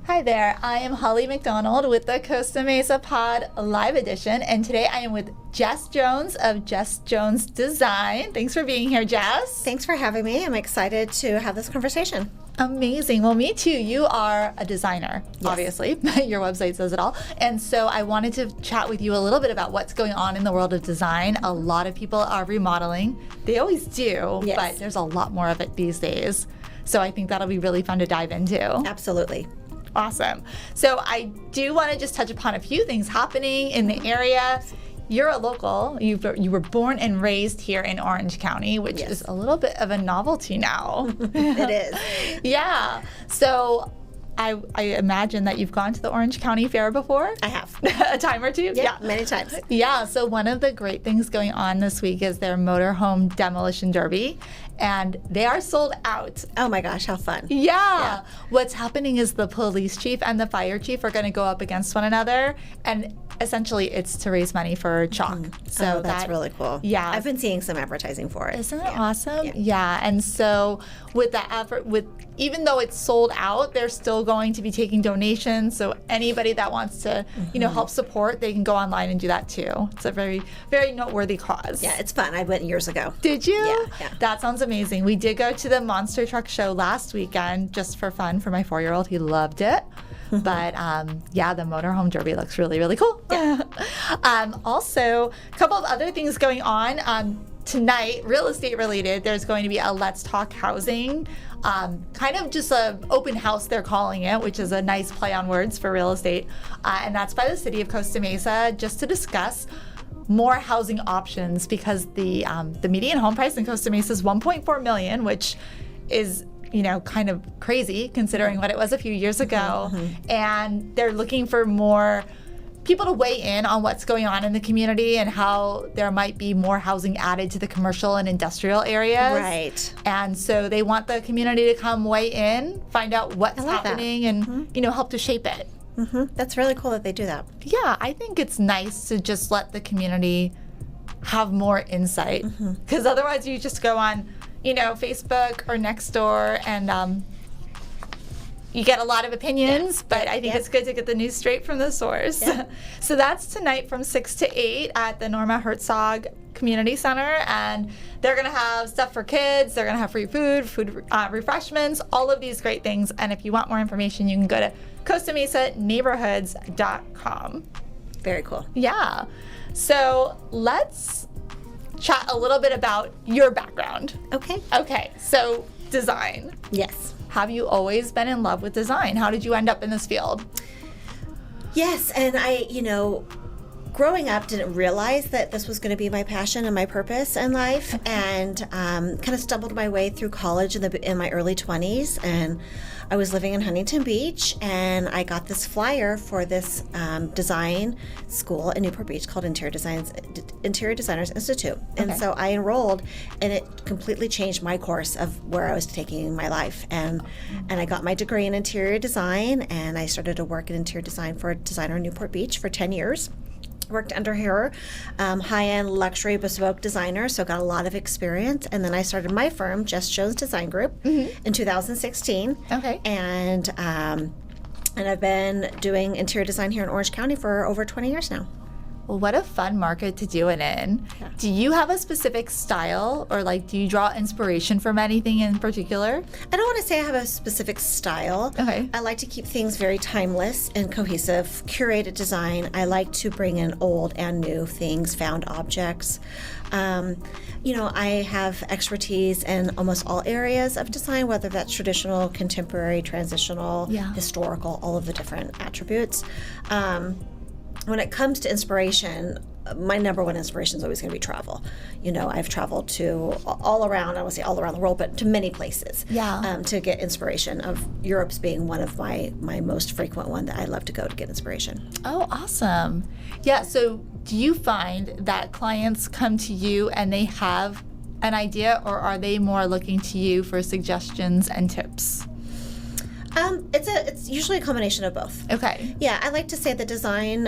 Hi there, I am Holly McDonald with the Costa Mesa Pod Live Edition, and today I am with Jess Jones of Jess Jones Design. Thanks for being here, Jess. Thanks for having me. I'm excited to have this conversation. Amazing. Well, me too. You are a designer, obviously. Your website says it all. And so I wanted to chat with you a little bit about what's going on in the world of design. A lot of people are remodeling. They always do, but there's a lot more of it these days. So I think that'll be really fun to dive into. Absolutely. Awesome. So I do want to just touch upon a few things happening in the area. You're a local. You were born and raised here in Orange County, which is a little bit of a novelty now. It is. Yeah. So I imagine that you've gone to the Orange County Fair before? I have. A time or two? Yeah, many times. Yeah. So one of the great things going on this week is their motorhome demolition derby. And they are sold out. Oh my gosh, how fun. Yeah. What's happening is the police chief and the fire chief are going to go up against one another. And essentially it's to raise money for chalk. So that's really cool. Yeah. I've been seeing some advertising for it. Isn't it awesome? Yeah. And so with that effort, even though it's sold out, they're still going to be taking donations. So anybody that wants to, help support, they can go online and do that too. It's a very, very noteworthy cause. Yeah, it's fun. I went years ago. Did you? Yeah. That sounds amazing. We did go to the Monster Truck Show last weekend just for fun for my 4-year-old. He loved it. But the motorhome derby looks really, really cool. Yeah. Also, a couple of other things going on. Tonight, real estate related, there's going to be a Let's Talk Housing, kind of just an open house, they're calling it, which is a nice play on words for real estate. And that's by the city of Costa Mesa, just to discuss more housing options, because the median home price in Costa Mesa is $1.4 million, which is kind of crazy considering what it was a few years ago. And they're looking for more people to weigh in on what's going on in the community and how there might be more housing added to the commercial and industrial areas. Right. And so they want the community to come weigh in, find out what's happening, and help to shape it. That's really cool that they do that. Yeah, I think it's nice to just let the community have more insight, because otherwise you just go on Facebook or Nextdoor and you get a lot of opinions, but I think it's good to get the news straight from the source. So that's tonight from 6 to 8 at the Norma Herzog Community Center, and they're going to have stuff for kids, they're going to have free food, refreshments, all of these great things. And if you want more information, you can go to CostaMesaNeighborhoods.com. Very cool. Yeah. So let's chat a little bit about your background. Okay, so design. Yes. Have you always been in love with design? How did you end up in this field? Yes, and I, growing up, didn't realize that this was going to be my passion and my purpose in life, and kind of stumbled my way through college in my early 20s, and I was living in Huntington Beach, and I got this flyer for this design school in Newport Beach called Interior Designers Institute. And so I enrolled, and it completely changed my course of where I was taking my life. And I got my degree in interior design, and I started to work in interior design for a designer in Newport Beach for 10 years. Worked under her, high-end luxury bespoke designer, so got a lot of experience. And then I started my firm, Jess Jones Design Group, in 2016. Okay. And I've been doing interior design here in Orange County for over 20 years now. Well, what a fun market to do it in. Yeah. Do you have a specific style, or do you draw inspiration from anything in particular? I don't want to say I have a specific style. Okay. I like to keep things very timeless and cohesive, curated design. I like to bring in old and new things, found objects. I have expertise in almost all areas of design, whether that's traditional, contemporary, transitional, historical, all of the different attributes. When it comes to inspiration, my number one inspiration is always going to be travel. I've traveled to all around, I won't say all around the world, but to many places to get inspiration, of Europe's being one of my most frequent one that I love to go to get inspiration. Oh, awesome. Yeah, so do you find that clients come to you and they have an idea, or are they more looking to you for suggestions and tips? It's usually a combination of both. Okay. Yeah, I like to say that design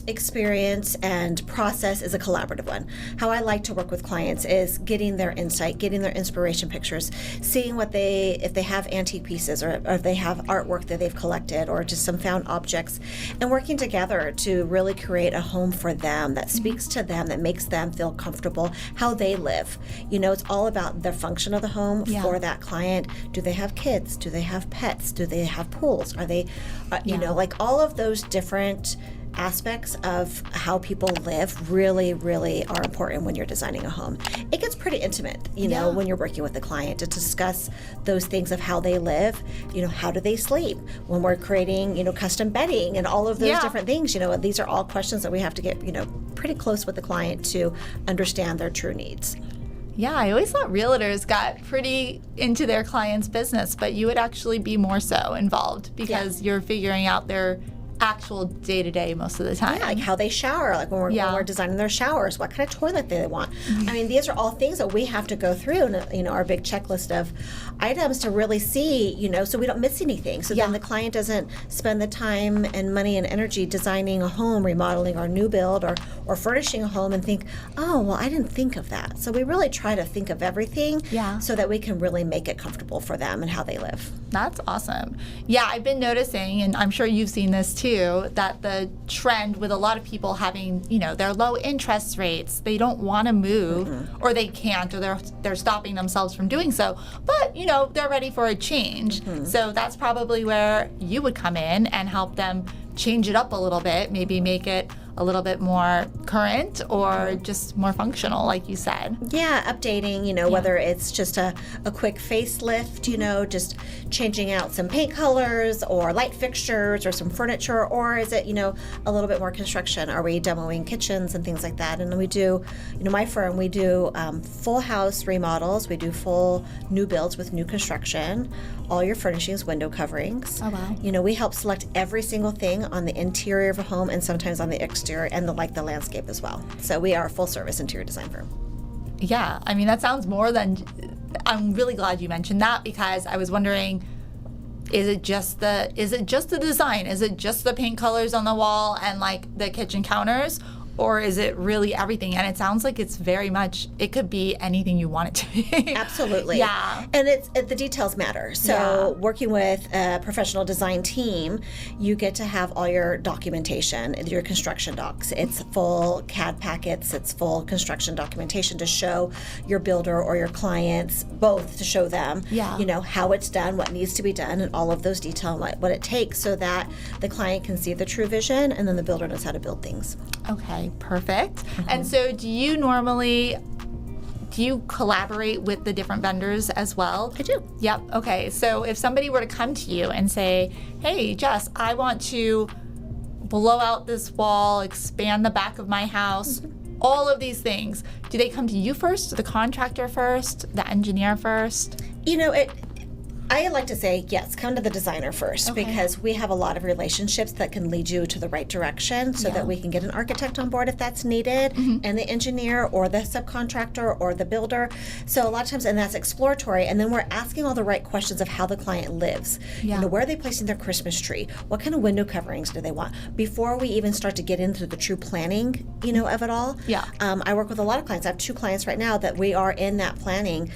experience and process is a collaborative one. How I like to work with clients is getting their insight, getting their inspiration pictures, seeing if they have antique pieces or if they have artwork that they've collected or just some found objects, and working together to really create a home for them that speaks to them, that makes them feel comfortable, how they live. It's all about the function of the home for that client. Do they have kids? Do they have pets? Do they have pools? Are they, like all of those different aspects of how people live really, really are important when you're designing a home. It gets pretty intimate, when you're working with the client to discuss those things of how they live, how do they sleep? When we're creating, custom bedding and all of those different things, these are all questions that we have to get, pretty close with the client to understand their true needs. Yeah, I always thought realtors got pretty into their client's business, but you would actually be more so involved because you're figuring out their actual day-to-day most of the time. Yeah, like how they shower, like when we're designing their showers, what kind of toilet they want. I mean, these are all things that we have to go through, our big checklist of items to really see, so we don't miss anything. So then the client doesn't spend the time and money and energy designing a home, remodeling or new build or furnishing a home and think, oh, well, I didn't think of that. So we really try to think of everything so that we can really make it comfortable for them and how they live. That's awesome. Yeah, I've been noticing, and I'm sure you've seen this too, that the trend with a lot of people having, their low interest rates, they don't want to move or they can't, or they're stopping themselves from doing so, but, they're ready for a change. So that's probably where you would come in and help them change it up a little bit, maybe make it a little bit more current or just more functional, like you said. Yeah, updating, whether it's just a quick facelift, just changing out some paint colors or light fixtures or some furniture, or is it, a little bit more construction? Are we demoing kitchens and things like that? And we do, my firm, we do full house remodels, we do full new builds with new construction, all your furnishings, window coverings. Oh, wow. We help select every single thing on the interior of a home and sometimes on the exterior and the landscape as well. So we are a full service interior design firm. Yeah, I mean, that sounds more than, I'm really glad you mentioned that because I was wondering, is it just the design? Is it just the paint colors on the wall and the kitchen counters? Or is it really everything? And it sounds like it's very much, it could be anything you want it to be. Absolutely. Yeah. And the details matter. So working with a professional design team, you get to have all your documentation, your construction docs. It's full CAD packets, it's full construction documentation to show your builder or your clients, both to show them, how it's done, what needs to be done, and all of those details, what it takes so that the client can see the true vision and then the builder knows how to build things. Okay, perfect. And so do you collaborate with the different vendors as well? I do. Yep. Okay. So if somebody were to come to you and say, hey, Jess, I want to blow out this wall, expand the back of my house, all of these things, do they come to you first, the contractor first, the engineer first? I like to say, yes, come to the designer first because we have a lot of relationships that can lead you to the right direction so that we can get an architect on board if that's needed and the engineer or the subcontractor or the builder. So a lot of times, and that's exploratory, and then we're asking all the right questions of how the client lives. Where are they placing their Christmas tree? What kind of window coverings do they want? Before we even start to get into the true planning, of it all. I work with a lot of clients. I have 2 clients right now that we are in that planning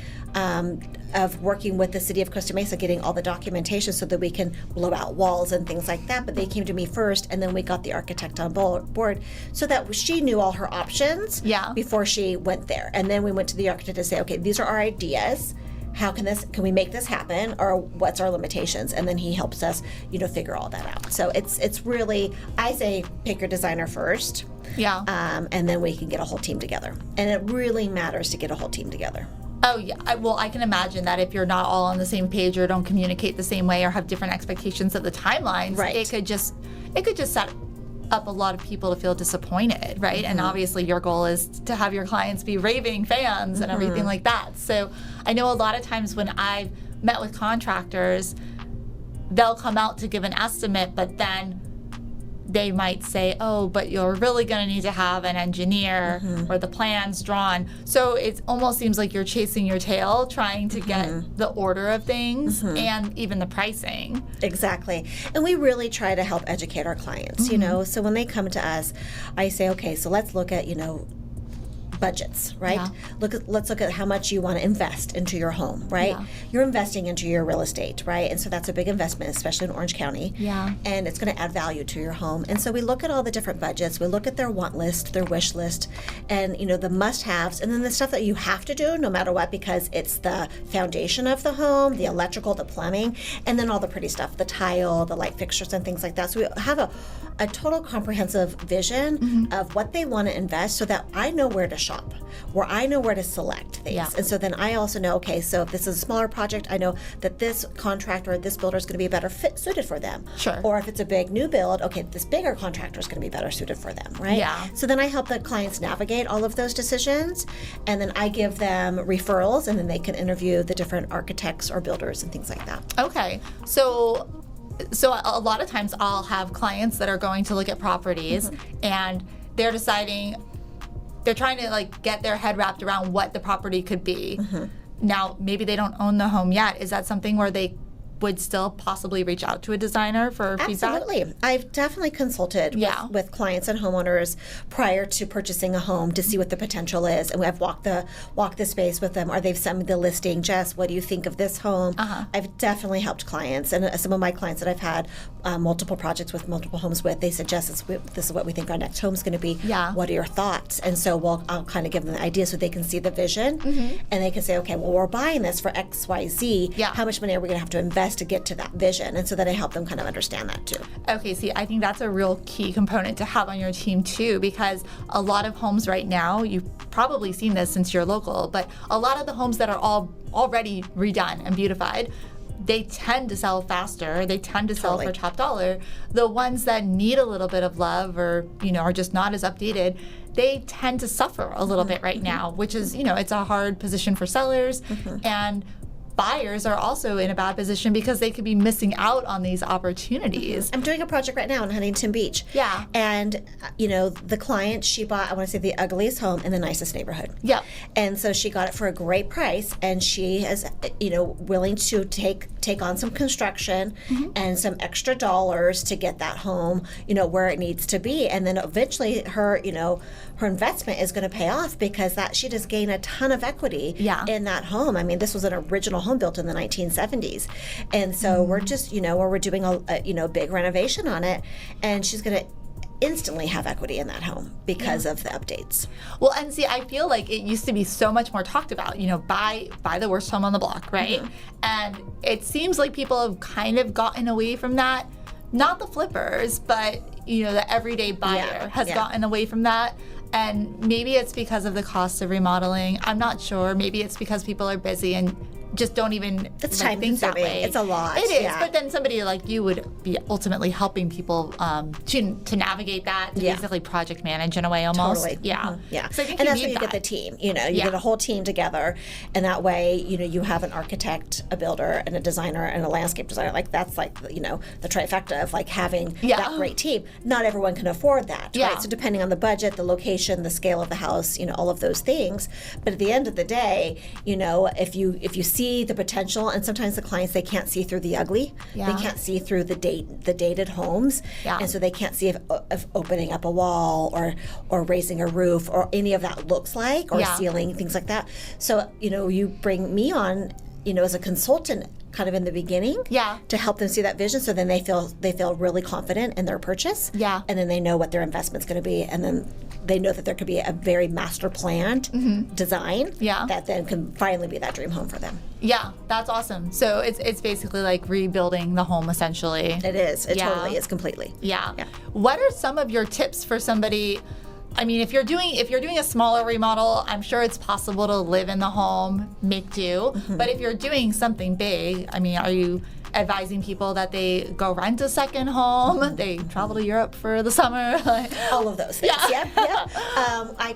of working with the city of Costa Mesa, getting all the documentation so that we can blow out walls and things like that. But they came to me first, and then we got the architect on board so that she knew all her options before she went there. And then we went to the architect to say, okay, these are our ideas. How can we make this happen, or what's our limitations? And then he helps us, figure all that out. So it's really, I say, pick your designer first. And then we can get a whole team together. And it really matters to get a whole team together. Oh, yeah. I can imagine that if you're not all on the same page or don't communicate the same way or have different expectations of the timelines, it could just set up a lot of people to feel disappointed, right? And obviously your goal is to have your clients be raving fans and everything like that. So I know a lot of times when I've met with contractors, they'll come out to give an estimate, but then they might say, oh, but you're really going to need to have an engineer or the plans drawn. So it almost seems like you're chasing your tail, trying to get the order of things and even the pricing. Exactly. And we really try to help educate our clients, you know. So when they come to us, I say, okay, so let's look at, budgets, right? Yeah. Let's look at how much you want to invest into your home, right? Yeah. You're investing into your real estate, right? And so that's a big investment, especially in Orange County. Yeah. And it's going to add value to your home. And so we look at all the different budgets. We look at their want list, their wish list, and the must-haves, and then the stuff that you have to do no matter what, because it's the foundation of the home, the electrical, the plumbing, and then all the pretty stuff, the tile, the light fixtures, and things like that. So we have a total comprehensive vision of what they want to invest, so that I know where to shop, where I know where to select things. Yeah. And so then I also know, okay, so if this is a smaller project, I know that this contractor or this builder is going to be better suited for them. Sure. Or if it's a big new build, okay, this bigger contractor is going to be better suited for them, right? Yeah. So then I help the clients navigate all of those decisions, and then I give them referrals, and then they can interview the different architects or builders and things like that. Okay. So a lot of times I'll have clients that are going to look at properties and they're deciding, they're trying to get their head wrapped around what the property could be. Now, maybe they don't own the home yet. Is that something where they would still possibly reach out to a designer for feedback? Absolutely. I've definitely consulted with clients and homeowners prior to purchasing a home to see what the potential is, and I've walked the space with them, or they've sent me the listing. Jess, what do you think of this home? I've definitely helped clients, and some of my clients that I've had multiple projects with, multiple homes with, they said, Jess, this is what we think our next home is going to be. Yeah. What are your thoughts? And so I'll kind of give them the idea so they can see the vision, and they can say, okay, well, we're buying this for X, Y, Z. Yeah. How much money are we going to have to invest to get to that vision? And so that I help them kind of understand that too. Okay, see, I think that's a real key component to have on your team too, because a lot of homes right now, you've probably seen this since you're local, but a lot of the homes that are already redone and beautified, they tend to sell faster. They tend to sell for top dollar. The ones that need a little bit of love or, are just not as updated, they tend to suffer a little bit right now, which is, it's a hard position for sellers. And buyers are also in a bad position because they could be missing out on these opportunities. I'm doing a project right now in Huntington Beach. Yeah. And, the client, she bought, I want to say, the ugliest home in the nicest neighborhood. Yeah. And so she got it for a great price, and she is, willing to take on some construction and some extra dollars to get that home, where it needs to be. And then eventually her investment is going to pay off because she just gained a ton of equity in that home. I mean, this was an original home built in the 1970s. And so we're just, we're doing a big renovation on it, and she's going to instantly have equity in that home because of the updates. Well, and see, I feel like it used to be so much more talked about, buy the worst home on the block, right? And it seems like people have kind of gotten away from that. Not the flippers, but, the everyday buyer has gotten away from that. And maybe it's because of the cost of remodeling. I'm not sure. Maybe it's because people are busy and just don't even think that way. It's a lot. It is, but then somebody like you would be ultimately helping people to navigate that, to basically project manage in a way almost. Totally. Yeah. Yeah. So I think and you that's need where you that. get the team. You get a whole team together, and that way, you have an architect, a builder, and a designer, and a landscape designer. That's the trifecta of having that great team. Not everyone can afford that, right? So depending on the budget, the location, the scale of the house, all of those things. But at the end of the day, if you see the potential, and sometimes the clients, they can't see through the ugly. They can't see through the dated homes, and so they can't see if opening up a wall or raising a roof or any of that looks like, or ceiling, things like that. So you bring me on, as a consultant, kind of in the beginning, to help them see that vision, so then they feel really confident in their purchase, and then they know what their investment's going to be, and then they know that there could be a very master planned design that then can finally be that dream home for them. Yeah, that's awesome. So it's basically like rebuilding the home, essentially. It is. It totally is, completely. Yeah. What are some of your tips for somebody? I mean, if you're doing a smaller remodel, I'm sure it's possible to live in the home, make do. But if you're doing something big, I mean, are you advising people that they go rent a second home, they travel to Europe for the summer. All of those things. Yeah. Yep. I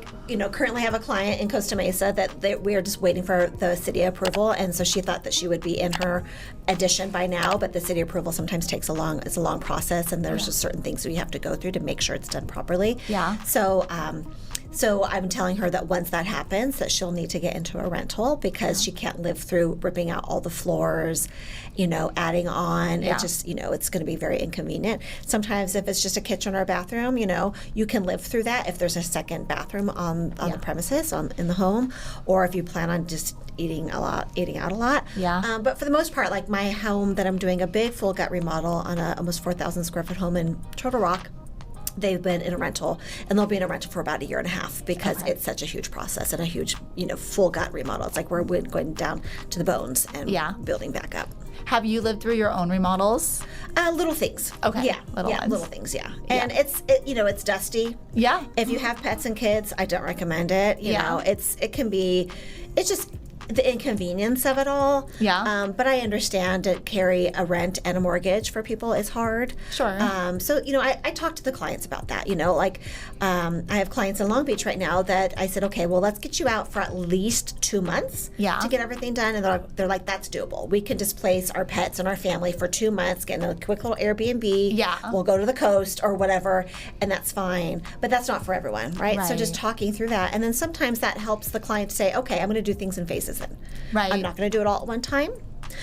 currently have a client in Costa Mesa that we are just waiting for the city approval, and so she thought that she would be in her addition by now, but the city approval sometimes takes it's a long process, and there's just certain things that you have to go through to make sure it's done properly. Yeah. So I'm telling her that once that happens, that she'll need to get into a rental because she can't live through ripping out all the floors, adding on. Yeah. It just, it's going to be very inconvenient. Sometimes if it's just a kitchen or a bathroom, you can live through that if there's a second bathroom on the premises, in the home, or if you plan on just eating out a lot. Yeah. But for the most part, like my home that I'm doing a big full gut remodel on a almost 4,000 square foot home in Turtle Rock, they've been in a rental, and they'll be in a rental for about a year and a half because it's such a huge process and a huge, full gut remodel. It's like we're going down to the bones and building back up. Have you lived through your own remodels? Little things. Okay. Yeah. Little Little things. Yeah. And it's dusty. Yeah. If you have pets and kids, I don't recommend it. It's just the inconvenience of it all. Yeah. But I understand to carry a rent and a mortgage for people is hard. Sure. So, I talk to the clients about that. I have clients in Long Beach right now that I said, okay, well, let's get you out for at least 2 months to get everything done. And they're like, that's doable. We can displace our pets and our family for 2 months, get in a quick little Airbnb. Yeah. We'll go to the coast or whatever, and that's fine. But that's not for everyone, right? So just talking through that. And then sometimes that helps the client say, okay, I'm going to do things in phases then. Right. I'm not going to do it all at one time.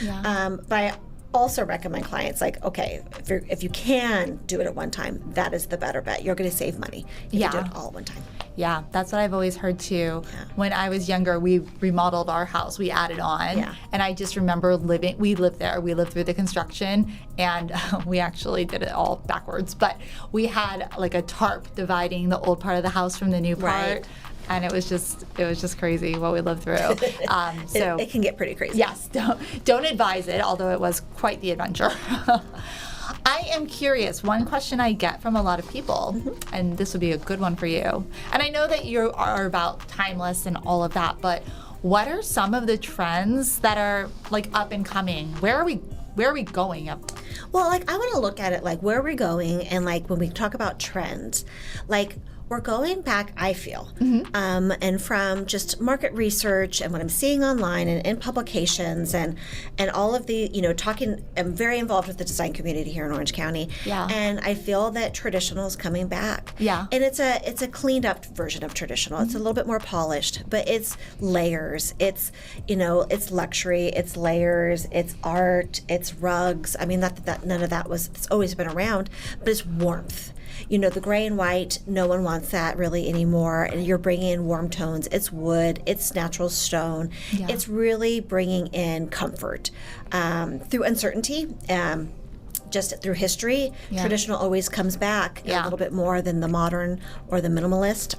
Yeah. But I also recommend clients like, okay, if you can do it at one time, that is the better bet. You're going to save money if you do it all at one time. Yeah, that's what I've always heard too. Yeah. When I was younger, we remodeled our house. We added on. Yeah. And I just remember we lived there. We lived through the construction, and we actually did it all backwards. But we had like a tarp dividing the old part of the house from the new part. Right. And it was just crazy what we lived through. So it can get pretty crazy. Yes, don't advise it, although it was quite the adventure. I am curious, one question I get from a lot of people, and this would be a good one for you, and I know that you are about timeless and all of that, but what are some of the trends that are like up and coming? Where are we going? Well, like I want to look at it like where we're going, and like when we talk about trends, like we're going back, I feel, and from just market research and what I'm seeing online and in publications and all of the, I'm very involved with the design community here in Orange County. Yeah. And I feel that traditional is coming back. Yeah. And it's a cleaned up version of traditional. It's a little bit more polished, but it's layers. It's, it's luxury, it's layers, it's art, it's rugs. I mean, not that none of that it's always been around, but it's warmth. The gray and white, no one wants that really anymore. And you're bringing in warm tones. It's wood. It's natural stone. Yeah. It's really bringing in comfort through uncertainty. Just through history, traditional always comes back a little bit more than the modern or the minimalist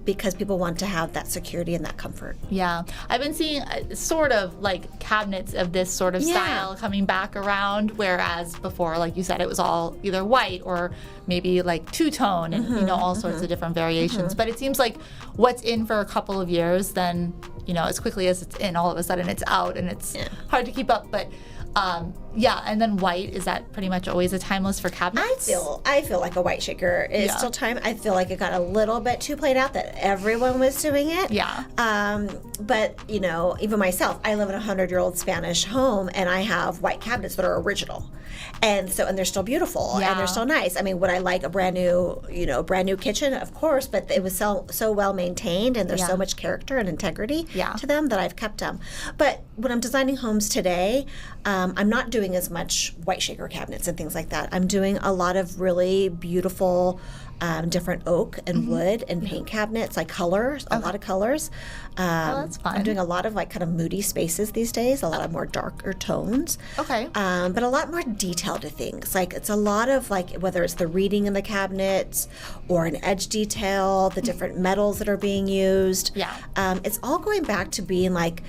because people want to have that security and that comfort. Yeah. I've been seeing sort of like cabinets of this sort of style coming back around, whereas before, like you said, it was all either white or maybe like two-tone and, all sorts of different variations. But it seems like what's in for a couple of years, then, as quickly as it's in, all of a sudden it's out and it's hard to keep up. But and then white, is that pretty much always a timeless for cabinets? I feel like a white shaker is still time. I feel like it got a little bit too played out that everyone was doing it. Yeah. But even myself, I live in a 100-year-old Spanish home, and I have white cabinets that are original, and they're still beautiful and they're still nice. I mean, would I like a brand new kitchen? Of course, but it was so well maintained, and there's so much character and integrity to them that I've kept them. But when I'm designing homes today, I'm not doing as much white shaker cabinets and things like that. I'm doing a lot of really beautiful different oak and wood and paint cabinets, like colors, a lot of colors. That's fun. I'm doing a lot of like kind of moody spaces these days, a lot of more darker tones. Okay. But a lot more detail to things. Like it's a lot of like whether it's the reading in the cabinets or an edge detail, the different metals that are being used. Yeah. It's all going back to being like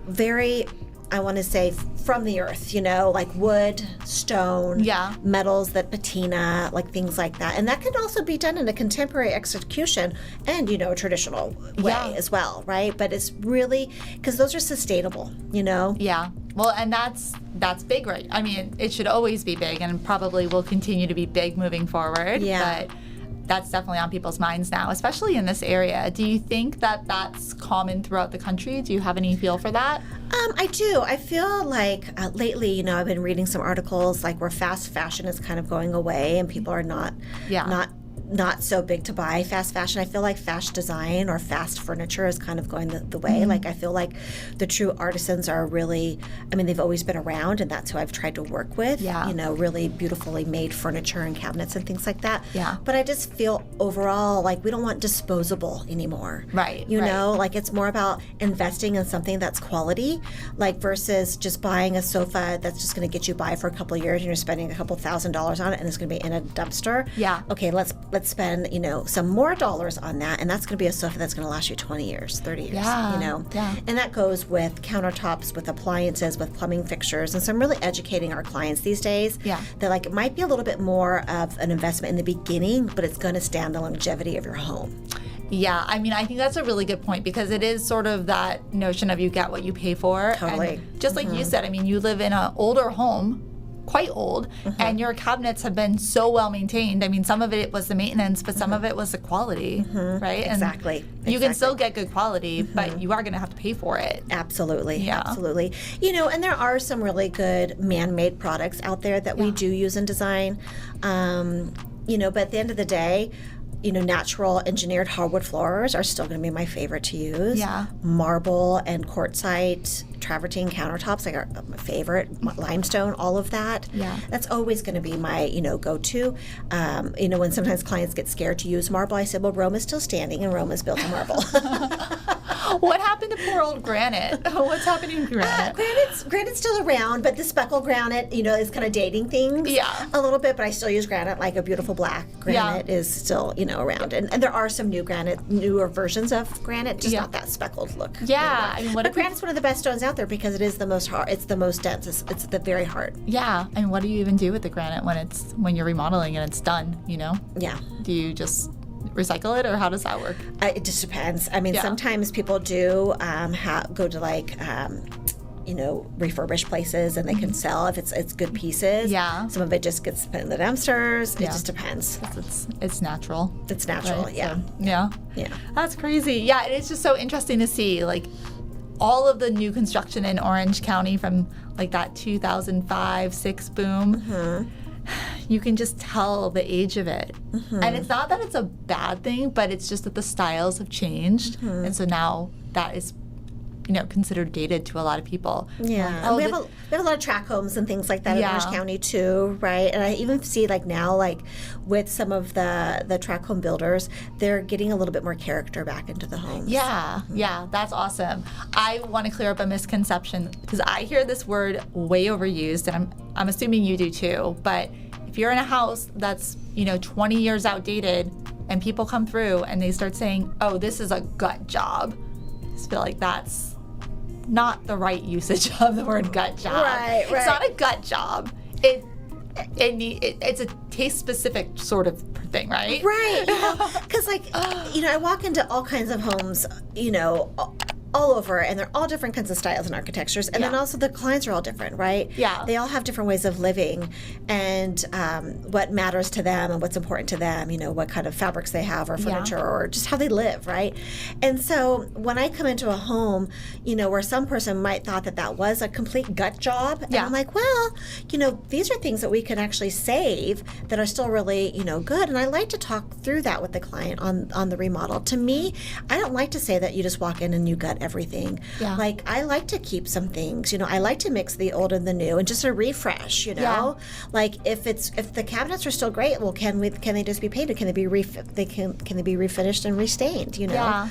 very, I want to say, from the earth, like wood, stone, metals that patina, like things like that. And that can also be done in a contemporary execution and, a traditional way as well, right? But it's really, because those are sustainable, Yeah. Well, and that's big, right? I mean, it should always be big and probably will continue to be big moving forward. Yeah. But that's definitely on people's minds now, especially in this area. Do you think that that's common throughout the country? Do you have any feel for that? I do. I feel like lately, you know, I've been reading some articles like where fast fashion is kind of going away and people are not so big to buy fast fashion. I feel like fast design or fast furniture is kind of going the way. Like I feel like the true artisans are really, I mean, they've always been around and that's who I've tried to work with. Yeah. You know, really beautifully made furniture and cabinets and things like that. Yeah. But I just feel overall like we don't want disposable anymore. Right. You know, like it's more about investing in something that's quality, like versus just buying a sofa that's just going to get you by for a couple of years and you're spending a couple $1,000s on it and it's going to be in a dumpster. Yeah. Okay, let's spend, you know, some more dollars on that, and that's going to be a sofa that's going to last you 20 years, 30 years, Yeah. you know. Yeah. And that goes with countertops, with appliances, with plumbing fixtures, and so I'm really educating our clients these days that like it might be a little bit more of an investment in the beginning, but it's going to stand the longevity of your home. Yeah, I mean, I think that's a really good point because it is sort of that notion of you get what you pay for. Totally. And just like you said, I mean, you live in an older home, quite old, and your cabinets have been so well maintained. I mean, some of it was the maintenance, but some of it was the quality, right? Exactly. And you can still get good quality, but you are going to have to pay for it. Absolutely. Yeah. Absolutely. You know, and there are some really good man-made products out there that we do use in design. You know, but at the end of the day, you know, natural engineered hardwood floors are still going to be my favorite to use. Yeah. Marble and quartzite travertine countertops, like, are my favorite. Limestone, all of that. Yeah. That's always going to be my, you know, go-to. You know, when sometimes clients get scared to use marble, I say, well, Rome is still standing and Rome is built of marble. What happened to poor old granite? What's happening to granite? Granite's still around, but the speckle granite, you know, is kind of dating things a little bit, but I still use granite, like a beautiful black granite is still, you know, around. And there are some newer versions of granite, just not that speckled look. Yeah. I mean, but granite's one of the best stones out there because it is the most hard, it's the most dense, it's the very hard. Yeah. I mean, what do you even do with the granite when you're remodeling and it's done, you know? Yeah. Do you just recycle it or how does that work? It just depends. I mean, sometimes people do go to like, you know, refurbished places and they can sell if it's good pieces. Yeah. Some of it just gets put in the dumpsters. It just depends. It's natural. It's natural, right? yeah. So, yeah. Yeah. That's crazy. Yeah, it's just so interesting to see like all of the new construction in Orange County from like that 2005-6 boom. You can just tell the age of it. And it's not that it's a bad thing, but it's just that the styles have changed. And so now that is, you know, considered dated to a lot of people. Yeah. We have a lot of tract homes and things like that in Orange County too, right? And I even see like now, like with some of the tract home builders, they're getting a little bit more character back into the homes. Yeah, yeah, that's awesome. I want to clear up a misconception because I hear this word way overused, and I'm assuming you do too. But if you're in a house that's, you know, 20 years outdated, and people come through and they start saying, "Oh, this is a gut job," I just feel like that's not the usage of the word gut job. Right. It's not a gut job. It's a taste specific sort of thing, right? Right. You know, because like, you know, I walk into all kinds of homes, you know, all over, and they're all different kinds of styles and architectures, and then also the clients are all different, right? Yeah. They all have different ways of living, and what matters to them and what's important to them, you know, what kind of fabrics they have or furniture or just how they live, right? And so when I come into a home, you know, where some person might thought that was a complete gut job, and I'm like, well, you know, these are things that we can actually save that are still really, you know, good, and I like to talk through that with the client on the remodel. To me, I don't like to say that you just walk in and you gut everything. Like, I like to keep some things, you know, I like to mix the old and the new and just a refresh, you know. Like if the cabinets are still great, well, can they just be painted? Can they be can they be refinished and restained, you know?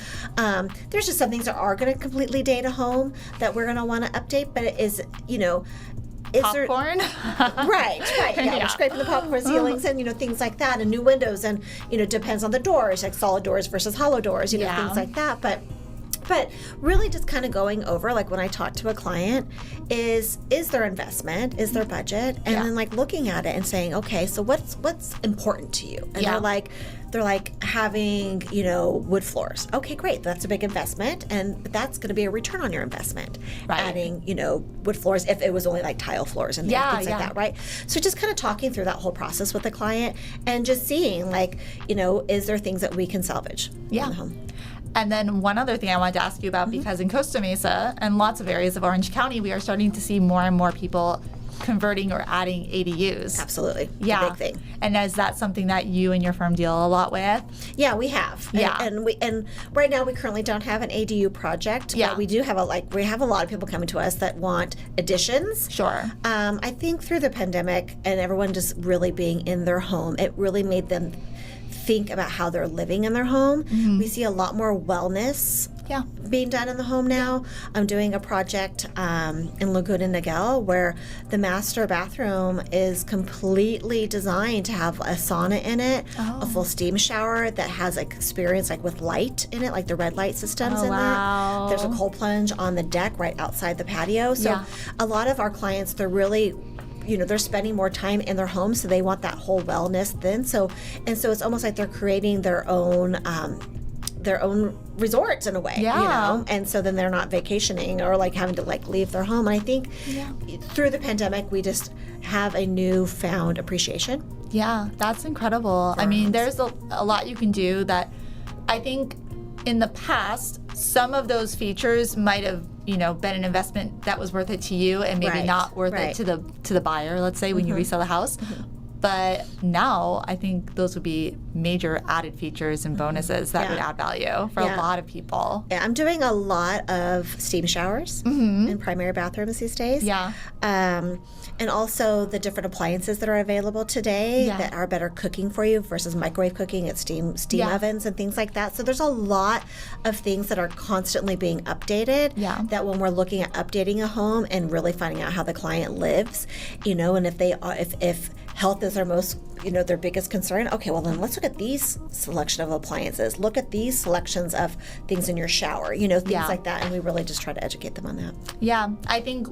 There's just some things that are going to completely date a home that we're going to want to update, but it is, you know, popcorn? Right. Yeah, we're scraping the popcorn ceilings and, you know, things like that, and new windows, and, you know, depends on the doors, like solid doors versus hollow doors, you know, things like that. But But really just kind of going over, like when I talk to a client, is their investment, is their budget, and then like looking at it and saying, okay, so what's important to you? And they're like having, wood floors. Okay, great. That's a big investment, and that's going to be a return on your investment. Right. Adding, wood floors if it was only like tile floors and things like that, right? So just kind of talking through that whole process with the client and just seeing like, is there things that we can salvage in the home? And then one other thing I wanted to ask you about, because in Costa Mesa and lots of areas of Orange County, we are starting to see more and more people converting or adding ADUs. Absolutely. Yeah. A big thing. And is that something that you and your firm deal a lot with? Yeah, we have. Yeah. And right now we currently don't have an ADU project, but we do have we have a lot of people coming to us that want additions. Sure. I think through the pandemic and everyone just really being in their home, it really made them think about how they're living in their home. We see a lot more wellness being done in the home now. I'm doing a project in Laguna Niguel where the master bathroom is completely designed to have a sauna in it, a full steam shower that has experience like with light in it, like the red light systems in there. There's a cold plunge on the deck right outside the patio. So a lot of our clients, they're really they're spending more time in their home, so they want that whole wellness then. So it's almost like they're creating their own resorts in a way, and so then they're not vacationing or like having to like leave their home. And I think through the pandemic, we just have a newfound appreciation. Yeah, that's incredible. I mean, there's a lot you can do that I think in the past, some of those features might have been an investment that was worth it to you and maybe not worth it to the buyer, let's say, when you resell the house. But now I think those would be major added features and bonuses that would add value for a lot of people. Yeah, I'm doing a lot of steam showers in primary bathrooms these days. Yeah. And also the different appliances that are available today that are better cooking for you versus microwave cooking at steam ovens and things like that. So there's a lot of things that are constantly being updated that when we're looking at updating a home and really finding out how the client lives, and if they are, if health is our most, their biggest concern. Okay, well then let's look at these selection of appliances. Look at these selections of things in your shower, things like that. And we really just try to educate them on that. Yeah, I think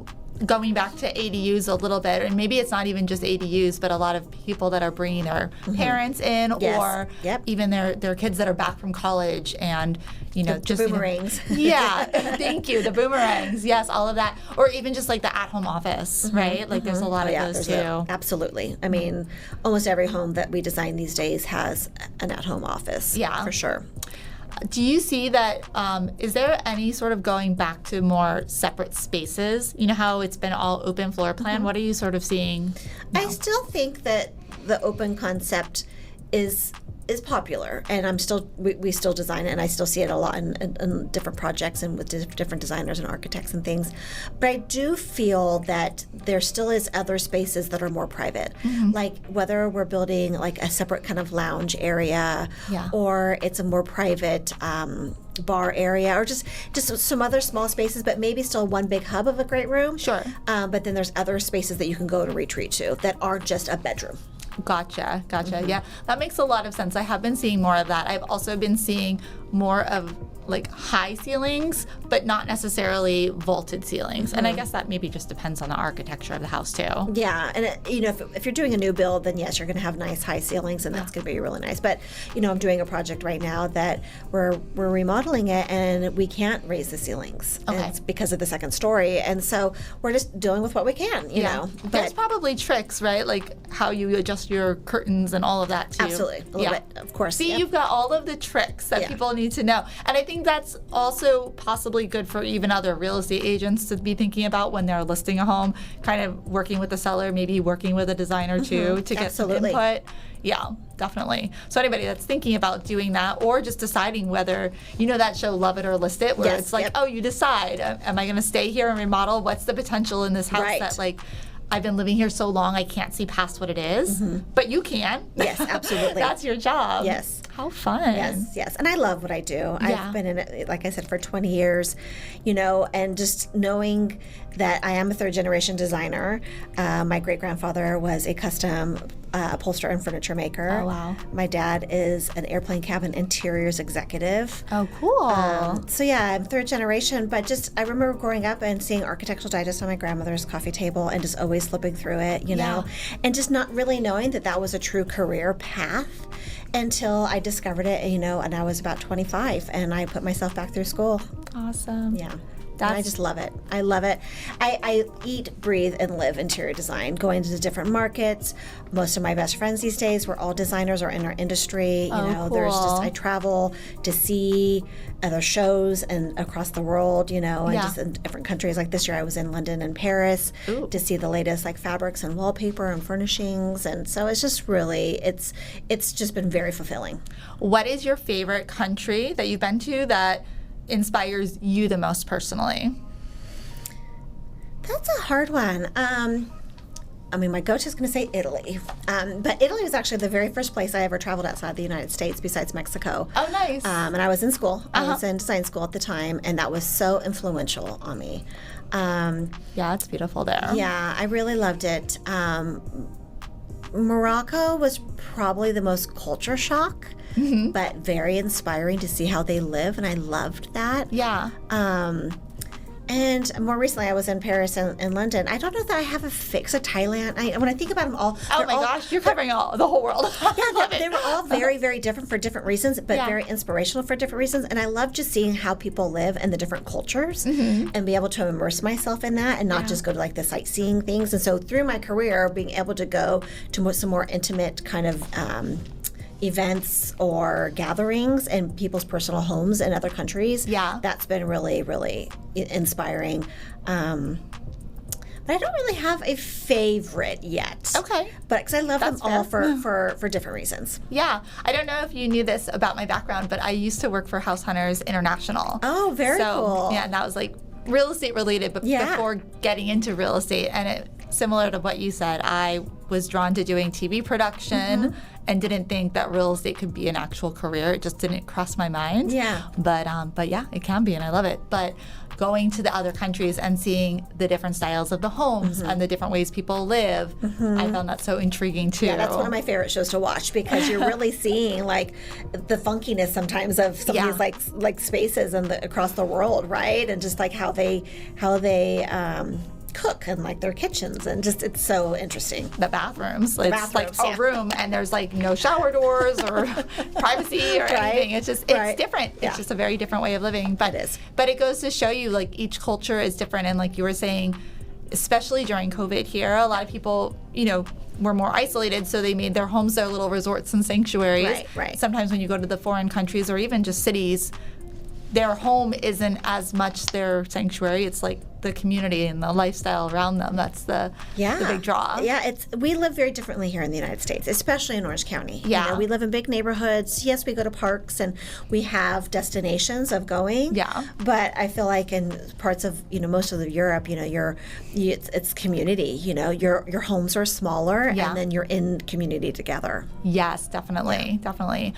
going back to ADUs a little bit, and maybe it's not even just ADUs, but a lot of people that are bringing their parents in or even their kids that are back from college and, just boomerangs. Thank you. The boomerangs. Yes, all of that. Or even just like the at-home office, right? Like there's a lot of those too. Absolutely. I mean, almost every home that we design these days has an at-home office. Yeah. For sure. Do you see that, is there any sort of going back to more separate spaces? You know how it's been all open floor plan? What are you sort of seeing now? I still think that the open concept is popular, and we still design it, and I still see it a lot in different projects and with different designers and architects and things. But I do feel that there still is other spaces that are more private, like whether we're building like a separate kind of lounge area, or it's a more private bar area, or just some other small spaces, but maybe still one big hub of a great room. Sure. But then there's other spaces that you can go to retreat to that aren't just a bedroom. Gotcha. Yeah, that makes a lot of sense. I have been seeing more of that. I've also been seeing more of like high ceilings, but not necessarily vaulted ceilings. And I guess that maybe just depends on the architecture of the house too. Yeah, and if you're doing a new build, then yes, you're going to have nice high ceilings, and that's going to be really nice. But I'm doing a project right now that we're remodeling it, and we can't raise the ceilings. Okay. And it's because of the second story, and so we're just dealing with what we can. You know. But there's probably tricks, right? Like how you adjust your curtains and all of that too. Absolutely, a little bit, of course. See, you've got all of the tricks that people need to know, and I think that's also possibly good for even other real estate agents to be thinking about when they're listing a home, kind of working with the seller, maybe working with a designer too to get some input. Yeah, definitely. So anybody that's thinking about doing that, or just deciding whether, that show Love It or List It, where it's like, oh, you decide, am I going to stay here and remodel? What's the potential in this house that like, I've been living here so long I can't see past what it is, but you can. Yes, absolutely. That's your job. Yes. How fun. Yes. And I love what I do. I've been in it, like I said, for 20 years, and just knowing that I am a third generation designer. My great grandfather was a custom upholsterer and furniture maker. Oh, wow. My dad is an airplane cabin interiors executive. Oh, cool. So yeah, I'm third generation, but just I remember growing up and seeing Architectural Digest on my grandmother's coffee table and just always flipping through it, you know, and just not really knowing that that was a true career path until I discovered it, you know, and I was about 25 and I put myself back through school. Awesome. Yeah. And I just love it. I love it. I eat, breathe, and live interior design, going to different markets. Most of my best friends these days were all designers or in our industry. You know, there's just, I travel to see other shows and across the world, you know, and just in different countries. Like this year I was in London and Paris to see the latest like fabrics and wallpaper and furnishings. And so it's just really, it's just been very fulfilling. What is your favorite country that you've been to that inspires you the most personally? That's a hard one. I mean, my go-to is going to say Italy. But Italy was actually the very first place I ever traveled outside the United States besides Mexico. Oh, nice. And I was in school. I was in design school at the time, and that was so influential on me. Yeah, it's beautiful there. Yeah, I really loved it. Morocco was probably the most culture shock, but very inspiring to see how they live, and I loved that. Yeah. And more recently, I was in Paris and London. I don't know that I have a fix. Thailand. When I think about them all, oh my gosh, you're covering the whole world. They were all very, very different for different reasons, but very inspirational for different reasons. And I love just seeing how people live in the different cultures and be able to immerse myself in that and not just go to like the sightseeing things. And so through my career, being able to go to some more intimate kind of events or gatherings in people's personal homes in other countries. Yeah. That's been really, really inspiring. But I don't really have a favorite yet. Okay. But because I love them all for different reasons. Yeah. I don't know if you knew this about my background, but I used to work for House Hunters International. Oh, very cool. Yeah, and that was like real estate related, but before getting into real estate, and similar to what you said, I was drawn to doing TV production and didn't think that real estate could be an actual career. It just didn't cross my mind. Yeah. But yeah, it can be, and I love it. But going to the other countries and seeing the different styles of the homes and the different ways people live, I found that so intriguing too. Yeah, that's one of my favorite shows to watch because you're really seeing like the funkiness sometimes of some of these like spaces and across the world, right? And just like how they cook and like their kitchens, and just it's so interesting. The bathrooms, it's like a room and there's like no shower doors or privacy or anything. It's just it's different. It's just a very different way of living. But it goes to show you like each culture is different, and like you were saying, especially during COVID here, a lot of people, you know, were more isolated, so they made their homes their little resorts and sanctuaries. Right. Sometimes when you go to the foreign countries or even just cities, their home isn't as much their sanctuary. It's like the community and the lifestyle around them. That's the big draw. Yeah, we live very differently here in the United States, especially in Orange County. Yeah. You know, we live in big neighborhoods. Yes, we go to parks and we have destinations of going. Yeah. But I feel like in parts of, you know, most of Europe, you know, it's community. You know, your homes are smaller and then you're in community together. Yes, definitely. Definitely.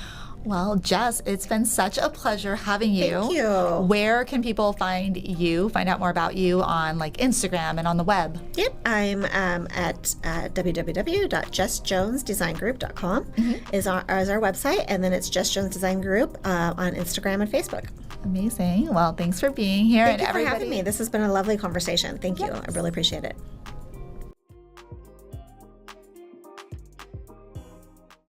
Well, Jess, it's been such a pleasure having you. Thank you. Where can people find out more about you on like Instagram and on the web? Yep, I'm at www.jessjonesdesigngroup.com is our website, and then it's Jess Jones Design Group on Instagram and Facebook. Amazing. Well, thanks for being here. Thank you for having me. This has been a lovely conversation. Thank you. I really appreciate it.